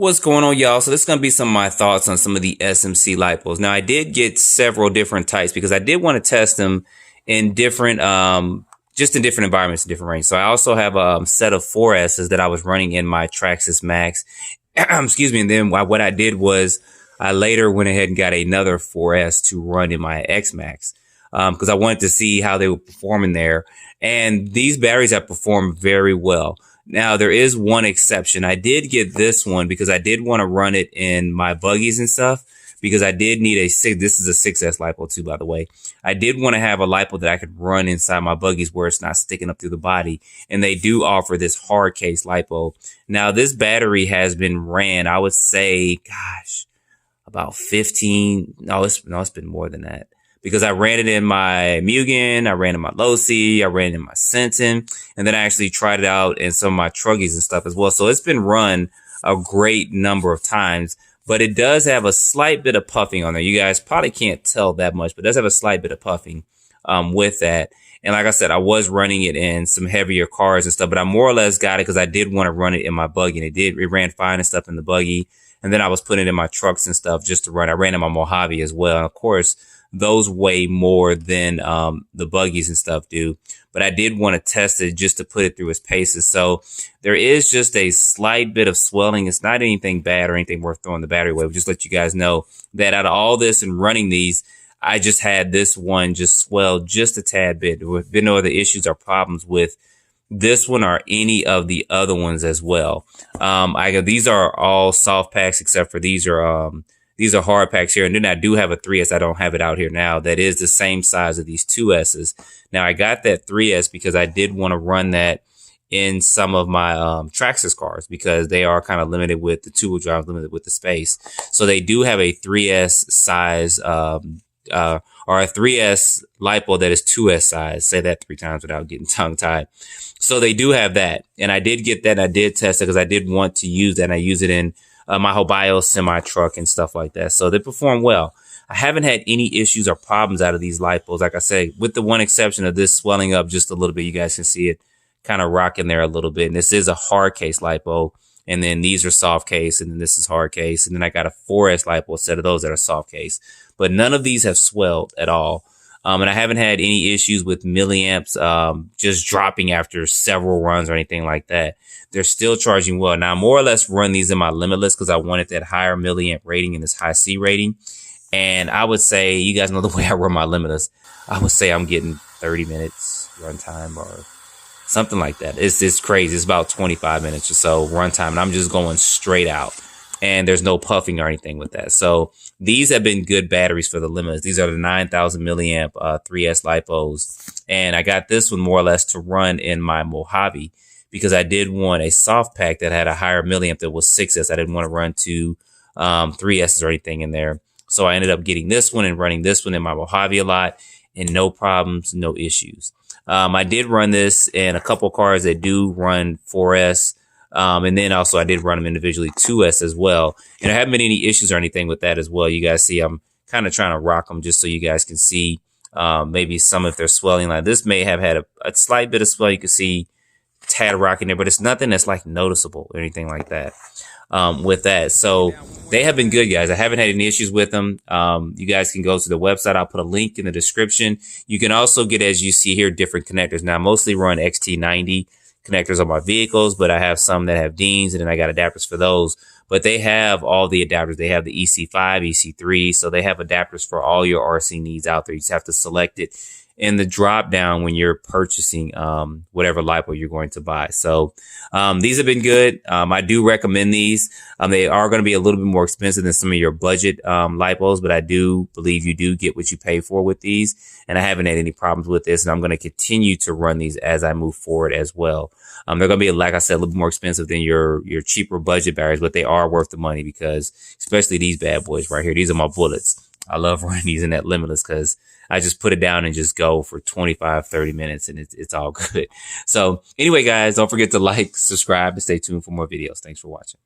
What's going on, y'all? So this is going to be some of my thoughts on some of the SMC Lipos. Now, I did get several different types because I did want to test them in different, just in different environments, different range. So I also have a set of 4S's that I was running in my Traxxas Max. Excuse me. And then what I did was I later went ahead and got another 4S to run in my X Max because I wanted to see how they would perform in there. And these batteries have performed very well. Now, there is one exception. I did get this one because I did want to run it in my buggies and stuff because I did need this is a 6S LiPo too, by the way. I did want to have a LiPo that I could run inside my buggies where it's not sticking up through the body. And they do offer this hard case LiPo. Now, this battery has been ran, I would say, gosh, about 15. No, it's been more than that. Because I ran it in my Mugen, I ran it in my Losi, I ran it in my Sentin, and then I actually tried it out in some of my Truggies and stuff as well. So it's been run a great number of times, but it does have a slight bit of puffing on there. You guys probably can't tell that much, but it does have a slight bit of puffing with that. And like I said, I was running it in some heavier cars and stuff, but I more or less got it because I did want to run it in my buggy, and it ran fine and stuff in the buggy. And then I was putting it in my trucks and stuff just to run. I ran in my Mojave as well. And of course, those weigh more than the buggies and stuff do. But I did want to test it just to put it through its paces. So there is just a slight bit of swelling. It's not anything bad or anything worth throwing the battery away. But just let you guys know that out of all this and running these, I just had this one just swell just a tad bit. There have been no other issues or problems with this one or any of the other ones as well. These are all soft packs except for these are hard packs here. And then I do have a 3S. I don't have it out here now. That is the same size of these 2S's. Now, I got that 3S because I did want to run that in some of my Traxxas cars because they are kind of limited with the two-wheel drive, limited with the space. So they do have a 3S size or a 3S LiPo that is 2S size. Say that 3 times without getting tongue-tied. So they do have that. And I did get that. And I did test it because I did want to use that. And I use it in my Hobio semi-truck and stuff like that. So they perform well. I haven't had any issues or problems out of these LiPos. Like I say, with the one exception of this swelling up just a little bit. You guys can see it kind of rocking there a little bit. And this is a hard case LiPo. And then these are soft case. And then this is hard case. And then I got a 4S LiPo, a set of those that are soft case. But none of these have swelled at all. And I haven't had any issues with milliamps just dropping after several runs or anything like that. They're still charging well. Now, I more or less run these in my limitless because I wanted that higher milliamp rating and this high C rating. And I would say, you guys know the way I run my limitless, I would say I'm getting 30 minutes runtime or something like that. It's crazy. It's about 25 minutes or so runtime. And I'm just going straight out. And there's no puffing or anything with that. So these have been good batteries for the limitless. These are the 9,000 milliamp 3S LiPos. And I got this one more or less to run in my Mojave because I did want a soft pack that had a higher milliamp that was 6S. I didn't want to run two 3S's or anything in there. So I ended up getting this one and running this one in my Mojave a lot and no problems, no issues. I did run this in a couple cars that do run 4S. And then also I did run them individually 2S as well. And there haven't been any issues or anything with that as well. You guys see, I'm kind of trying to rock them just so you guys can see maybe some if they're swelling. Like this may have had a slight bit of swell. You can see tad rocking there, but it's nothing that's like noticeable or anything like that with that. So they have been good, guys. I haven't had any issues with them. You guys can go to the website. I'll put a link in the description. You can also get, as you see here, different connectors. Now, I mostly run XT90 connectors on my vehicles, but I have some that have Deans and then I got adapters for those. But they have all the adapters. They have the EC5, EC3. So they have adapters for all your RC needs out there. You just have to select it in the drop down when you're purchasing whatever LiPo you're going to buy. So these have been good. I do recommend these. They are going to be a little bit more expensive than some of your budget LiPos, but I do believe you do get what you pay for with these. And I haven't had any problems with this, and I'm going to continue to run these as I move forward as well. They're going to be, like I said, a little bit more expensive than your cheaper budget batteries, but they are worth the money because especially these bad boys right here. These are my bullets. I love running these in that limitless because I just put it down and just go for 25, 30 minutes and it's all good. So anyway, guys, don't forget to like, subscribe, and stay tuned for more videos. Thanks for watching.